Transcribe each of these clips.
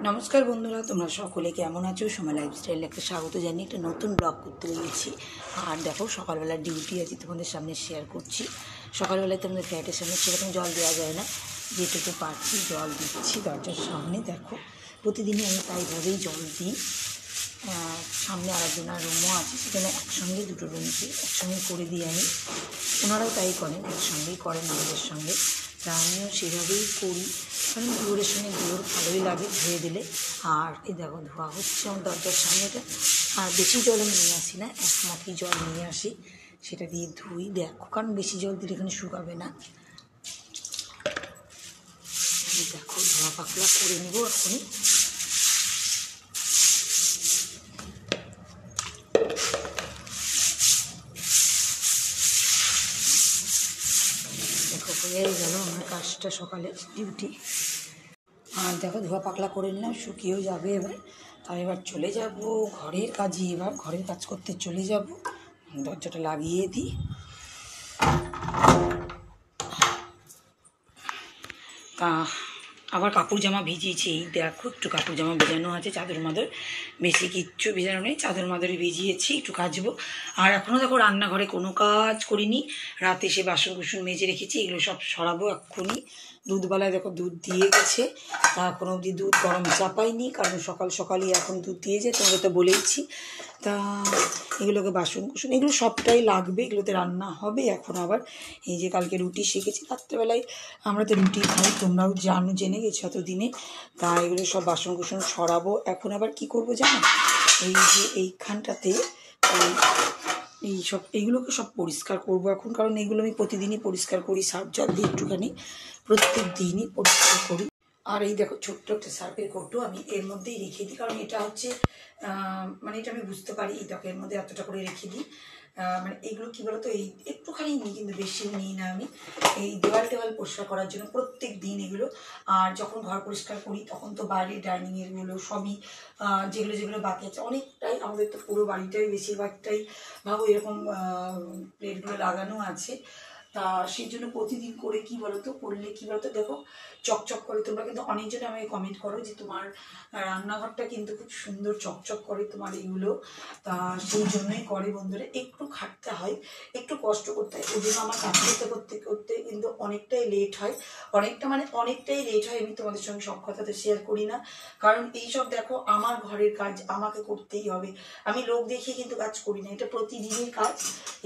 নমস্কার বন্ধুরা, তোমরা সকলে কেমন আছো? সময় লাইফস্টাইল একটা স্বাগত জানিয়ে একটা নতুন ব্লগ করতে লেগেছি। আর দেখো, সকালবেলা ডিউটি আছে, তোমাদের সামনে শেয়ার করছি। সকালবেলায় তোমাদের ফ্ল্যাটের সামনে সেরকম জল দেওয়া যায় না, যেটুকু পারছি জল দিচ্ছি দরজার সামনে। দেখো, প্রতিদিনই আমি তাইভাবেই জল দিই। সামনে আরেকজনের রুমও আছে, সেখানে একসঙ্গে দুটো রুমকে একসঙ্গে করে দিই আমি। ওনারাও তাই করেন, একসঙ্গেই করেন আমাদের সঙ্গে। তা আমিও সেভাবেই করি, কারণ দুয়োরের সঙ্গে দুয়োর ভালোই লাগে ধুয়ে দিলে। আর এই দেখো, ধোয়া হচ্ছে আমার দরজার সামনেটা। আর বেশি জল আমি নিয়ে আসি না, এক মগই জল নিয়ে আসি, সেটা দিয়ে ধুই। দেখো, কারণ বেশি জল দিলে এখানে শুকাবে না। দেখো, ধোয়া পাকলা করে নেবো এখনই। দেখো, হয়ে গেল আমার কাজটা, সকালে ডিউটি। আর দেখো, ধোয়া পাকলা করে নিলাম, শুকিয়েও যাবে এবার। তাই এবার চলে যাব ঘরের কাজে। এবার ঘরের কাজ করতে চলে যাব। দরজাটা লাগিয়ে দিই। তা আবার কাপড় জামা ভিজিয়েছি। এই দেখো, একটু কাপড় জামা ভেজানো আছে, চাদর মাদর, বেশি কিচ্ছু ভেজানো নেই। চাদর মাদরই ভিজিয়েছি, একটু কাচবো। আর এখনও দেখো রান্নাঘরে কোনো কাজ করিনি। রাতে সে বাসন কুসন মেজে রেখেছি, এগুলো সব সরাবো এক্ষুনি। দুধবেলায় দেখো দুধ দিয়ে গেছে, তা এখনো অবধি দুধ গরম চাপাইনি, কারণ সকাল সকালই এখন দুধ দিয়ে যায়, তোমাকে তো বলেইছি। তা এগুলোকে বাসন কুসন এগুলো সবটাই লাগবে, এগুলোতে রান্না হবে। এখন আবার এই যে কালকে রুটি শিখেছি রাত্রেবেলায়, আমরা তো রুটি খাই, তোমরাও জেনে গেছো এতদিনে। তা এগুলো সব বাসন কুসন সরাবো। এখন আবার কি করব জানো, এই যে এইখানটাতে এইগুলোকে সব পরিষ্কার করব এখন, কারণ এগুলো আমি প্রতিদিনই পরিষ্কার করি, সার্ফ জল দিয়ে একটুখানি প্রত্যেক দিনই পরিষ্কার করি। আর এই দেখো, ছোট্ট একটা সার্ফের কৌটো আমি এর মধ্যেই রেখে দিই, কারণ এটা হচ্ছে মানে এটা আমি বুঝতে পারি। এই দেখো, এর মধ্যে এতটা করে রেখে দিই। মানে এগুলো কী বলতো, এই একটুখানি নিই, কিন্তু বেশিও নিই না আমি। এই দেওয়াল টেওয়াল পরিষ্কার করার জন্য প্রত্যেক দিন এগুলো। আর যখন ঘর পরিষ্কার করি তখন তো বাইরে ডাইনিংয়েরগুলো সবই, যেগুলো যেগুলো বাকি আছে অনেকটাই, আমাদের তো পুরো বাড়িটাই বেশিরভাগটাই ভাবো এরকম প্লেটগুলো লাগানো আছে। তা সেই জন্য প্রতিদিন করে কি বলতো, করলে কি বলতো, দেখো চকচক করে। তোমরা কিন্তু অনেকজন আমাকে কমেন্ট করো যে তোমার রান্নাঘরটা কিন্তু খুব সুন্দর চকচক করে তোমার এগুলো। তা সেই জন্যই করে বন্ধুরা, একটু খাটতে হয়, একটু কষ্ট করতে হয়। ওই জন্য আমার কাজ করতে করতে করতে কিন্তু অনেকটাই লেট হয়। অনেকটাই লেট হয়। আমি তোমাদের সঙ্গে সব কথা তো শেয়ার করি না, কারণ এইসব দেখো আমার ঘরের কাজ আমাকে করতেই হবে। আমি লোক দেখিয়ে কিন্তু কাজ করি না, এটা প্রতিদিনের কাজ।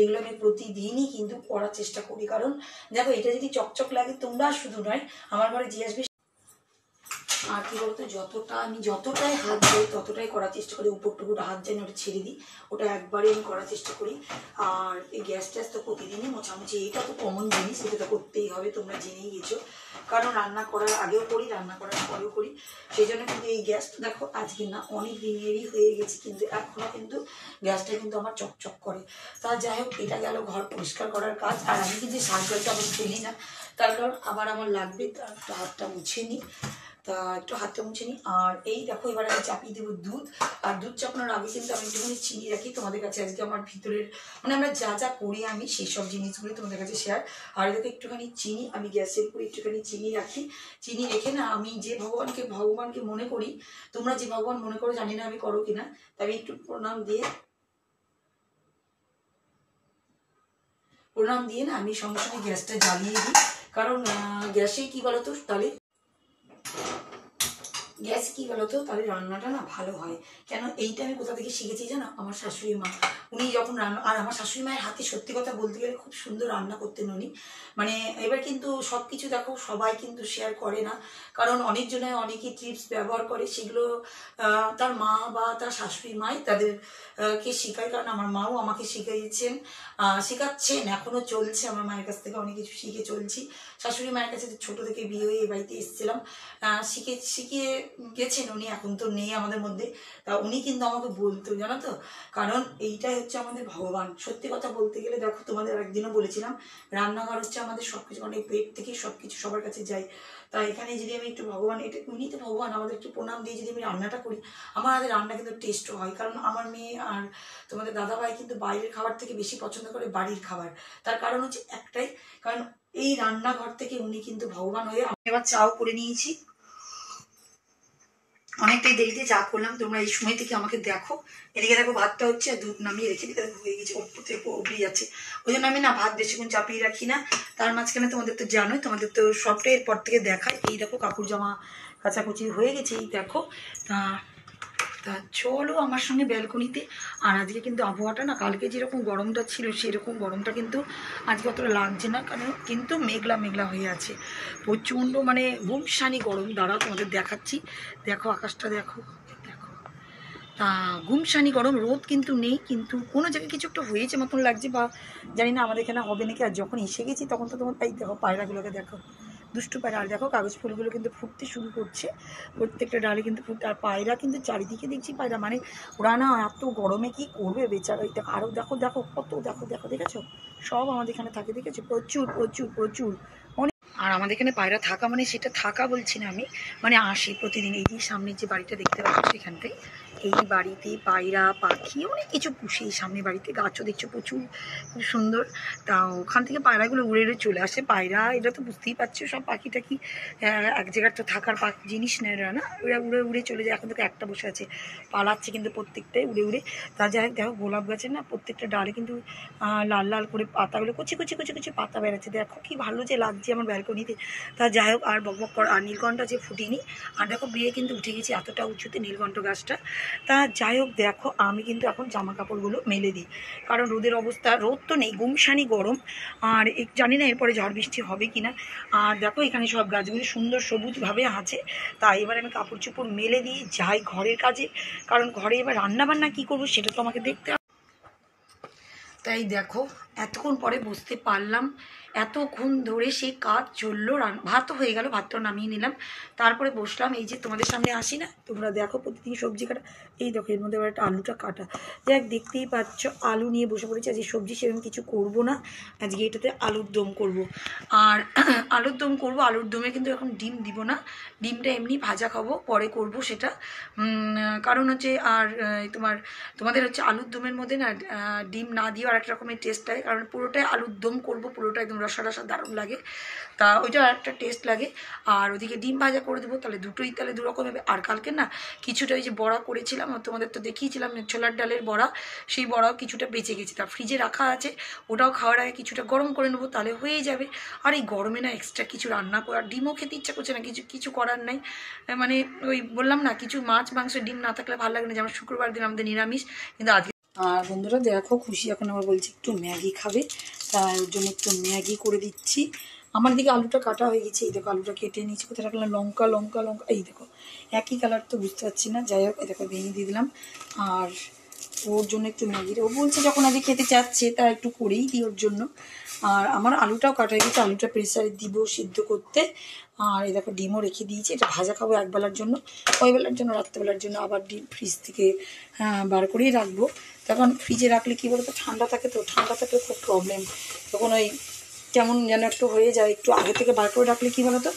এগুলো আমি প্রতিদিনই কিন্তু করার চেষ্টা করি, কারণ দেখো এটা যদি চকচক লাগে, তোমরা শুধু নয়, আমার ঘরে যে আসবে। আর কি বলতো, যতটাই হাত যাই ততটাই করার চেষ্টা করি। উপর টুকুটা হাত যায় না, ওটা ছেড়ে দিই, ওটা একবারে আমি করার চেষ্টা করি। আর এই গ্যাস ট্যাস তো প্রতিদিনই মোছামুছি, এটা তো কমন জিনিস, এটা তো করতেই হবে, তোমরা জেনেই গেছো। কারণ রান্না করার আগেও করি, রান্না করার পরেও করি। সেই জন্য কিন্তু এই গ্যাসটা দেখো আজকে না, অনেক দিনেরই হয়ে গেছে, কিন্তু এখনও কিন্তু গ্যাসটা কিন্তু আমার চকচক করে। তা যাই হোক, এটা গেল ঘর পরিষ্কার করার কাজ। আর আমি কিন্তু সার্কেলটা আবার ফেলি না, তার কারণ আবার আমার লাগবে, তার হাতটা মুছে নিই। তা একটু হাতটা মুছে নিই। আর এই দেখো, এবার আমি চাপিয়ে দেবো দুধ। আর দুধ চাপানোর আগে কিন্তু আমি একটুখানি চিনি রাখি তোমাদের কাছে। আজকে আমার ভিতরের মানে আমরা যা যা করি আমি সেই সব জিনিসগুলো তোমাদের কাছে শেয়ার। আর এদিকে একটুখানি চিনি, আমি গ্যাসের উপরে একটুখানি চিনি রাখি। চিনি রেখে না, আমি যে ভগবানকে মনে করি, তোমরা যে ভগবান মনে করো জানি না আমি করো কিনা, তবে একটু প্রণাম দিয়ে না আমি সঙ্গে সঙ্গে গ্যাসটা জ্বালিয়ে দিই। কারণ গ্যাসে কি বলতো, তাহলে গ্যাস কি বলতো, তাহলে রান্নাটা না ভালো হয়। কেন এইটা আমি কোথা থেকে শিখেছি জানো, আমার শাশুড়ি মা। উনি যখন রান্না, আর আমার শাশুড়ি মায়ের হাতে সত্যি কথা বলতে গেলে খুব সুন্দর রান্না করতেন উনি। মানে এবার কিন্তু সব কিছু দেখো সবাই কিন্তু শেয়ার করে না, কারণ অনেকজনে অনেকই টিপস ব্যবহার করে, সেগুলো তার মা বা তার শাশুড়ি মাই তাদের কে শেখায়। কারণ আমার মাও আমাকে শেখাচ্ছেন, এখনো চলছে। আমার মায়ের কাছ থেকে অনেক কিছু শিখে চলছি। শাশুড়ি মায়ের কাছে ছোট থেকে বিয়ে হয়ে এই বাড়িতে এসেছিলাম, শিখিয়ে গেছেন উনি, এখন তো নেই আমাদের মধ্যে। তা উনি কিন্তু আমাকে বলতো, জানো তো, কারণ এইটাই হচ্ছে আমাদের ভগবান। সত্যি কথা বলতে গেলে দেখো, তোমাদের একদিনও বলেছিলাম, রান্নাঘর হচ্ছে আমাদের সবকিছু, মানে পেট থেকে সবকিছু সবার কাছে যাই। তা এখানে যদি আমি একটু ভগবান, এটা উনি তো ভগবান, আমাদের একটু প্রণাম দিয়ে যদি আমি রান্নাটা করি, আমার হাতে রান্না কিন্তু টেস্টও হয়। কারণ আমার মেয়ে আর তোমাদের দাদাভাই কিন্তু বাইরের খাবার থেকে বেশি পছন্দ করে বাড়ির খাবার। তার কারণ হচ্ছে একটাই, কারণ এই রান্নাঘর থেকে উনি কিন্তু ভগবান হয়ে। আমি এবার চাও করে নিয়েছি, অনেকটাই দেরিতে চা করলাম, তোমরা এই সময় থেকে আমাকে দেখো। এদিকে দেখো ভাতটা হচ্ছে, আর দুধ নামিয়ে রেখে দিতে হয়ে গেছে, ওপর থেকে উবড়ে যাচ্ছে। ওই জন্য আমি না ভাত বেশিক্ষণ চাপিয়ে রাখি না। তার মাঝখানে তোমাদের তো জানোই, তোমাদের তো সবটাই এরপর থেকে দেখায়। এই দেখো কাপড় জামা কাচাকুচি হয়ে গেছে, এই দেখো। তা তা চলো আমার সঙ্গে ব্যালকনিতে। আর আজকে কিন্তু আবহাওয়াটা না, কালকে যেরকম গরমটা ছিল সেরকম গরমটা কিন্তু আজকে অতটা লাগছে না, কারণ কিন্তু মেঘলা মেঘলা হয়ে আছে, প্রচণ্ড মানে গুমসানি গরম। দাঁড়াও তোমাদের দেখাচ্ছি, দেখো আকাশটা দেখো, দেখো। তা গুমসানি গরম, রোদ কিন্তু নেই, কিন্তু কোনো জায়গায় কিছু একটা হয়েছে মতন লাগছে, বা জানি না আমাদের এখানে হবে নাকি। আর যখন এসে গেছি তখন তো তোমার তাই দেখো পায়রাগুলোকে দেখো, দুষ্টু পায়রা। আর দেখো কাগজ ফুলগুলো কিন্তু ফুটতে শুরু করছে, প্রত্যেকটা ডালে কিন্তু ফুটতে। আর পায়রা কিন্তু চারিদিকে দেখছি পায়রা, মানে ওরা না এত গরমে কি করবে বেচারা। ওই দেখো আরও দেখো, দেখো কত, দেখো দেখো, দেখেছো? সব আমাদের এখানে থাকে, দেখেছো? প্রচুর প্রচুর প্রচুর অনেক। আর আমাদের এখানে পায়রা থাকা মানে সেটা থাকা বলছি না আমি, মানে আসি প্রতিদিন। এই যে সামনের যে বাড়িটা দেখতে পাচ্ছ সেখানটায়, এই বাড়িতে পায়রা পাখি অনেক কিছু পুষে। এই সামনের বাড়িতে গাছও দেখছো প্রচুর, খুব সুন্দর। তা ওখান থেকে পায়রাগুলো উড়ে উড়ে চলে আসে। পায়রা এটা তো বুঝতেই পারছো, সব পাখি টাকি এক জায়গার তো থাকার জিনিস নেয় এরা, না ওরা উড়ে উড়ে চলে যায়। এখন থেকে একটা বসে আছে, পালাচ্ছে কিন্তু প্রত্যেকটাই উড়ে উড়ে। তা যাই হোক, দেখো গোলাপ গাছের না প্রত্যেকটা ডালে কিন্তু লাল লাল করে পাতাগুলো কুচি কুচি কুচি কুচি পাতা বেড়াচ্ছে, দেখো কি ভালো যে লাগছে আমার ব্যালকনিতে। তা যাই হোক, আর বকবক কর। আর নীলকণ্ঠ যে ফুটিনি, আর দেখো বেয়ে কিন্তু উঠে গেছি এতটা উঁচুতে নীলকণ্ঠ গাছটা। তা যাই হোক, দেখো আমি কিন্তু এখন জামা কাপড়গুলো মেলে দিই, কারণ রোদের অবস্থা, রোদ তো নেই, গুমসানি গরম। আর জানি না এরপরে ঝড় বৃষ্টি হবে কি না। আর দেখো এখানে সব গাছগুলি সুন্দর সবুজভাবে আছে। তাই এবার আমি কাপড় চোপড় মেলে দিয়ে যাই ঘরের কাজে, কারণ ঘরে এবার রান্নাবান্না কী করবো সেটা তো আমাকে দেখতে হবে। তাই দেখো এতক্ষণ পরে বুঝতে পারলাম, এতক্ষণ ধরে সেই কাজ চললো। ভাতও হয়ে গেল, ভাতটাও নামিয়ে নিলাম, তারপরে বসলাম। এই যে তোমাদের সামনে আসি না, তোমরা দেখো প্রতিদিন সবজি কাটা। এই দেখো এর মধ্যে এবার একটা আলুটা কাটা, দেখ দেখতেই পাচ্ছ। আলু নিয়ে বসে পড়েছি। আজকে সবজি সেরকম কিছু করবো না, আজকে এটাতে আলুর দম করব। আর আলুর দম করব, আলুর দমে কিন্তু এখন ডিম দিব না, ডিমটা এমনি ভাজা খাবো, পরে করব সেটা। কারণ হচ্ছে আর তোমাদের হচ্ছে আলুর দমের মধ্যে না ডিম না দিয়েও আর এক রকমের টেস্ট লাগে, কারণ পুরোটাই আলুর দম করবো, পুরোটা একদম রসা রসা দারুণ লাগে, তা ওইটা একটা টেস্ট লাগে। আর ওদিকে ডিম ভাজা করে দেবো, তাহলে দুটোই তাহলে দুরকম হবে। আর কালকে না কিছুটা ওই যে বড়া করেছিলাম, তোমাদের তো দেখিয়েছিলাম ছোলার ডালের বড়া, সেই বড়াও কিছুটা বেঁচে গেছে, তা ফ্রিজে রাখা আছে, ওটাও খাওয়ার আগে কিছুটা গরম করে নেবো, তাহলে হয়ে যাবে। আর এই গরমে না এক্সট্রা কিছু রান্না করার, ডিমও খেতে ইচ্ছা করছে না, কিছু কিছু করার নাই। মানে ওই বললাম না, কিছু মাছ মাংস ডিম না থাকলে ভালো লাগে না, যেমন শুক্রবার দিন আমাদের নিরামিষ, কিন্তু আজকে। আর বন্ধুরা দেখো, খুশি এখন আবার বলছি একটু ম্যাগি খাবে, তাই ওর জন্য একটু ম্যাগি করে দিচ্ছি। আমার দিকে আলুটা কাটা হয়ে গেছে, এই দেখো আলুটা কেটে নিয়েছি, কোথায় রাখলাম, লঙ্কা লঙ্কা লঙ্কা, এই দেখো একই কালার তো বুঝতে পারছি না। যাই হোক, এই দেখো ভেঙে দিয়ে দিলাম। আর ওর জন্য একটু ম্যাগির, ও বলছে যখন আগে খেতে চাচ্ছে তা একটু করেই দিই ওর জন্য। আর আমার আলুটাও কাটা হয়ে গেছে, আলুটা প্রেসারে দিব সিদ্ধ করতে। আর এই দেখো ডিমও রেখে দিয়েছি, এটা ভাজা খাবো একবেলার জন্য, ওই বেলার জন্য, রাত্রেবেলার জন্য আবার ডিম ফ্রিজ থেকে বার করেই রাখবো। তখন ফ্রিজে রাখলে কী বলতো, ঠান্ডা থাকে, তো ঠান্ডা থাকলে খুব প্রবলেম, তখন ওই কেমন যেন একটু হয়ে যায়। একটু আগে থেকে বার করে রাখলে কী বলো তো,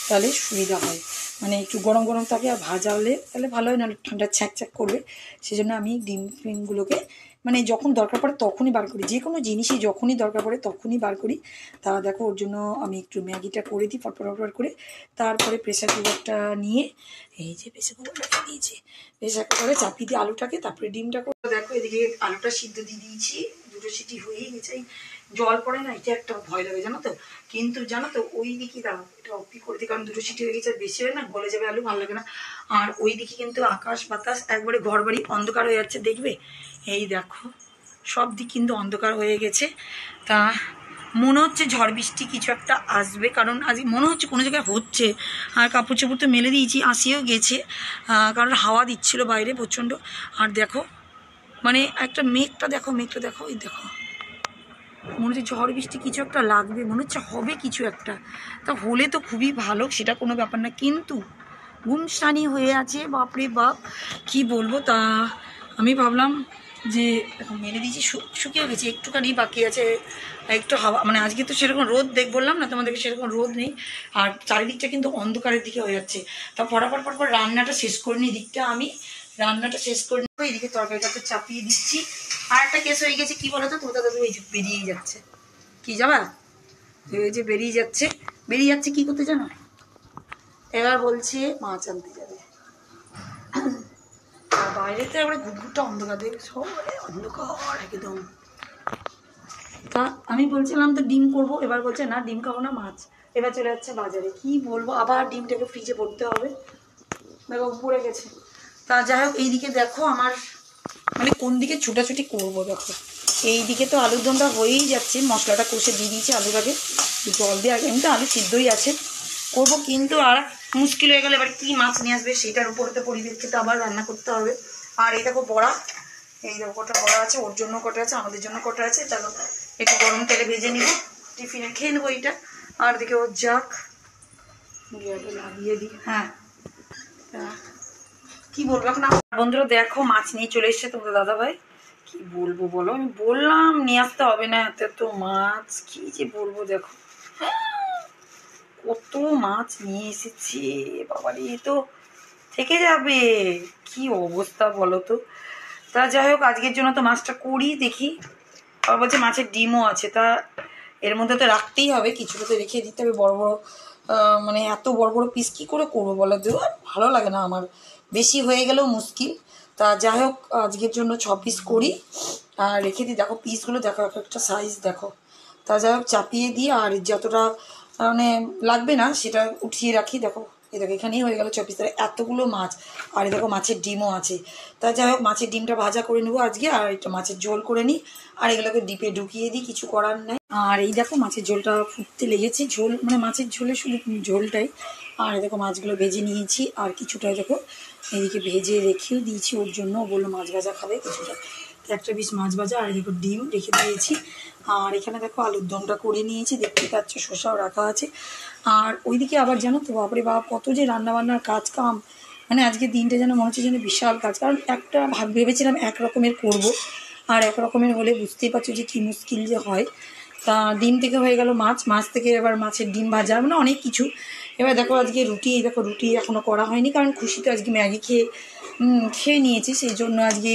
তাহলে সুবিধা হয়, মানে একটু গরম গরম থাকে, আর ভাজা হলে তাহলে ভালো হয়, নাহলে ঠান্ডা ছ্যাক ছ্যাক করবে। সেই জন্য আমি ডিমগুলোকে মানে যখন দরকার পড়ে তখনই বার করি, যে কোনো জিনিসই যখনই দরকার পড়ে তখনই বার করি। তা দেখো ওর জন্য আমি একটু ম্যাগিটা করে দিই ফটফট করে, তারপরে প্রেসার কুকারটা নিয়ে, এই যে প্রেসার কুকার রেখে দিয়েছি, প্রেসার কুকারে চাপিয়ে দিয়ে আলুটাকে, তারপরে ডিমটা করে। দেখো এদিকে আলুটা সিদ্ধ দিয়ে দিয়েছি, দুটো সিটি হয়েই গেছে। জল পড়ে না, এটা একটা ভয় লাগে জানো তো, কিন্তু জানো তো ওই দিকে দাঁড়াও, এটা অপি করে দিই, কারণ দুটো সিটি হয়ে গেছে, বেশি হয় না গলে যাবে আলু, ভালো লাগে না। আর ওই দিকে কিন্তু আকাশ বাতাস একবারে ঘর বাড়ি অন্ধকার হয়ে যাচ্ছে, দেখবে এই দেখো সব দিক কিন্তু অন্ধকার হয়ে গেছে। তা মনে হচ্ছে ঝড় বৃষ্টি কিছু একটা আসবে, কারণ আজ মনে হচ্ছে কোনো জায়গায় হচ্ছে। আর কাপড় চোপড় তো মেলে দিয়েছি, আসিও গেছে, কারণ হাওয়া দিচ্ছিল বাইরে প্রচণ্ড। আর দেখো মানে একটা মেঘটা দেখো, মেঘটা দেখো, এই দেখো মনে হচ্ছে ঝড় বৃষ্টি কিছু একটা লাগবে, মনে হচ্ছে হবে কিছু একটা। তা হলে তো খুবই ভালো, সেটা কোনো ব্যাপার না, কিন্তু গুমসানি হয়ে আছে, বাপরে বাপ কি বলবো। তা আমি ভাবলাম যে এখন মেনে দিয়েছি, শুকিয়ে গেছে, একটুখানি বাকি আছে, একটু হাওয়া, মানে আজকে তো সেরকম রোদ বললাম না তোমাদেরকে, সেরকম রোদ নেই। আর চারিদিকটা কিন্তু অন্ধকারের দিকে হয়ে যাচ্ছে। তা পর রান্নাটা শেষ করে নিই, দিকটা আমি রান্নাটা শেষ করে নেবো, এদিকে তরকারিটাকে চাপিয়ে দিচ্ছি। আর একটা কেস হয়ে গেছে, কি বলতো, তোমাদের দাদু এই যে বেরিয়েই যাচ্ছে, কি যাবা, এই যে বেরিয়ে যাচ্ছে কি করতে জানো, এবার বলছে মাছ আনতে যাবে। আর বাইরেতে আবার ঘুটঘুটটা অন্ধকার দেখ, সবাই অন্ধকার একদম। তা আমি বলছিলাম তো ডিম করব, এবার বলছে না ডিম খাবো না, মাছ। এবার চলে যাচ্ছে বাজারে, কি বলবো, আবার ডিমটাকে ফ্রিজে পড়তে হবে, দেখো পড়ে গেছে। তা যাই হোক, এইদিকে দেখো আমার মানে কোন দিকে ছুটাছুটি করবো, দেখো এইদিকে তো আলুর দমটা হয়েই যাচ্ছে, মশলাটা কষে দিয়ে দিয়েছি আলুটাকে, জল দিয়ে আগে এমনি তো আলু সিদ্ধই আছে করবো, কিন্তু আর মুশকিল হয়ে গেলে এবার কি মাছ নিয়ে আসবে সেটার উপরে তো পরিপ্রেক্ষিতে আবার রান্না করতে হবে। আর এই দেখো বড়া, এই দেখো কটা বড়া আছে, ওর জন্য কটা আছে, আমাদের জন্য কটা আছে, চলো একটু গরম তেলে ভেজে নিব, টিফিনে খেয়ে নেবো এইটা। আর দেখে ওর যাক লাগিয়ে দিই। হ্যাঁ কি বলবো এখন বন্ধুরা, দেখো মাছ নিয়ে চলে এসছে তোমাদের দাদা ভাই, কি বলবো বলো, আমি বললাম নিয়ে আসতে হবে না, এত এত মাছ, কি যে বলবো, দেখো কত মাছ নিয়ে এসেছে, বাবারে তো থেকে যাবে, কি অবস্থা বলো তো। তা যাই হোক, আজকের জন্য তো মাছটা করি, দেখি। আবার বলছে মাছের ডিমও আছে, তা এর মধ্যে তো রাখতেই হবে, কিছুটা তো রেখে দিতে হবে, বড় বড় মানে এত বড় বড় পিস কী করে করবো বলো, ভালো লাগে না আমার, বেশি হয়ে গেলেও মুশকিল। তা যাই হোক, আজকের জন্য 6 পিস করি আর রেখে দিই, দেখো পিসগুলো দেখো, এক একটা সাইজ দেখো। তা যাই হোক, চাপিয়ে দিই, আর যতটা মানে লাগবে না সেটা উঠিয়ে রাখি, দেখো এই দেখো এখানেই হয়ে গেল 6 পিস, এতগুলো মাছ। আর দেখো মাছের ডিমও আছে। তা যাই হোক, মাছের ডিমটা ভাজা করে নেবো আজকে, আর এটা মাছের ঝোল করে নিই, আর এগুলোকে ডিপে ঢুকিয়ে দিই, কিছু করার নাই। আর এই দেখো মাছের ঝোলটা ফুটতে লেগেছে, ঝোল মানে মাছের ঝোলে শুধু ঝোলটাই। আর দেখো মাছগুলো ভেজে নিয়েছি, আর কিছুটা দেখো এদিকে ভেজে রেখেও দিয়েছি ওর জন্য, ও বললো মাছ ভাজা খাবে কিছুটা, একটা পিস মাছ ভাজা, আর দেখো ডিম রেখে দিয়েছি। আর এখানে দেখো আলুর দমটা করে নিয়েছি, দেখতে পাচ্ছ, শসাও রাখা আছে। আর ওইদিকে আবার জানো তো, বাপরে বাপ কত যে রান্নাবান্নার কাজ কাম, মানে আজকে দিনটা যেন মনে হচ্ছে যেন বিশাল কাজ, কারণ একটা ভেবেছিলাম এক রকমের করব, আর এক রকমের হলে বুঝতেই পারছো যে কী মুশকিল যে হয়। তা ডিম থেকে হয়ে গেল মাছ, মাছ থেকে এবার মাছের ডিম ভাজা, মানে অনেক কিছু। এবার দেখো আজকে রুটি, দেখো রুটি এখনও করা হয়নি, কারণ খুশি তো আজকে ম্যাগি খেয়ে নিয়েছি, সেই জন্য আজকে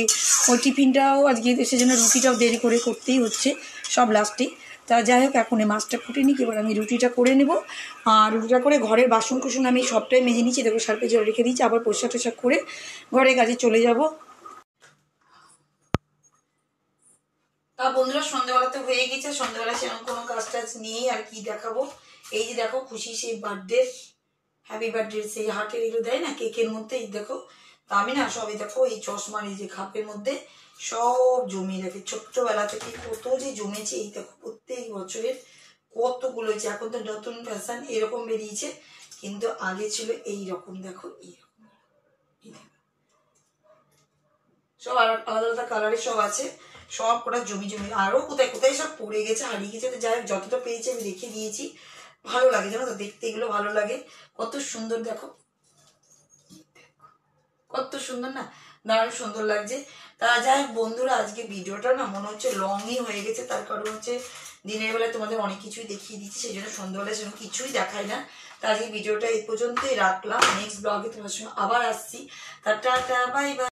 ওই টিফিনটাও আজকে সেজন্য রুটিটাও দেরি করে করতেই হচ্ছে সব লাস্টে। তা যাই হোক, এখন এই মাছটা ফুটে নিই, এবার আমি রুটিটা করে নেব। আর রুটিটা করে ঘরের বাসন কুসন আমি সবটাই মেজে নিচ্ছি, দেখো সার্ফে জল রেখে দিচ্ছি, আবার পরিষ্কার টরিষ্কার করে ঘরের কাজে চলে যাব। তা বন্ধুরা, সন্ধ্যেবেলা তো হয়ে গেছে, সন্ধ্যেবেলা সেরকম কোনো কাজ টাজ নেই, আর কি দেখাবো। এই যে দেখো খুশি সেই বার্থডে, হ্যাপি বার্থডে সেই হার্টের এগুলো দেয় না কেকের মধ্যে, এই দেখো। তা আমি না সবই দেখো এই চশমার এই যে খাপের মধ্যে সব জমিয়ে রাখি, ছোট্টবেলা থেকে কত যে জমেছে, এই দেখো প্রত্যেক বছরের কতগুলো হয়েছে। এখন তো নতুন ফ্যাশন এরকম বেরিয়েছে, কিন্তু আগে ছিল এই রকম, দেখো এইরকম সব আলাদা আলাদা কালারের সব আছে, সব কটা জমি জমি, আরো কোথায় কোথায় সব পড়ে গেছে, হারিয়ে গেছে। তো যাই হোক, যতটা পেয়েছি আমি রেখে দিয়েছি, ভালো লাগে জানো তো দেখতে, এগুলো ভালো লাগে, কত সুন্দর দেখো, কত সুন্দর না, দারুণ সুন্দর লাগছে। তা যাই হোক বন্ধুরা, আজকে ভিডিওটা না মনে হচ্ছে লংই হয়ে গেছে, তার কারণ হচ্ছে দিনের বেলায় তোমাদের অনেক কিছুই দেখিয়ে দিচ্ছি, সেই জন্য সন্ধ্যাবেলায় সেরকম কিছুই দেখায় না। তা আজকে ভিডিওটা এই পর্যন্তই রাখলাম, নেক্সট ব্লগে তোমার সঙ্গে আবার আসছি। তা টাটা, বাই বাই।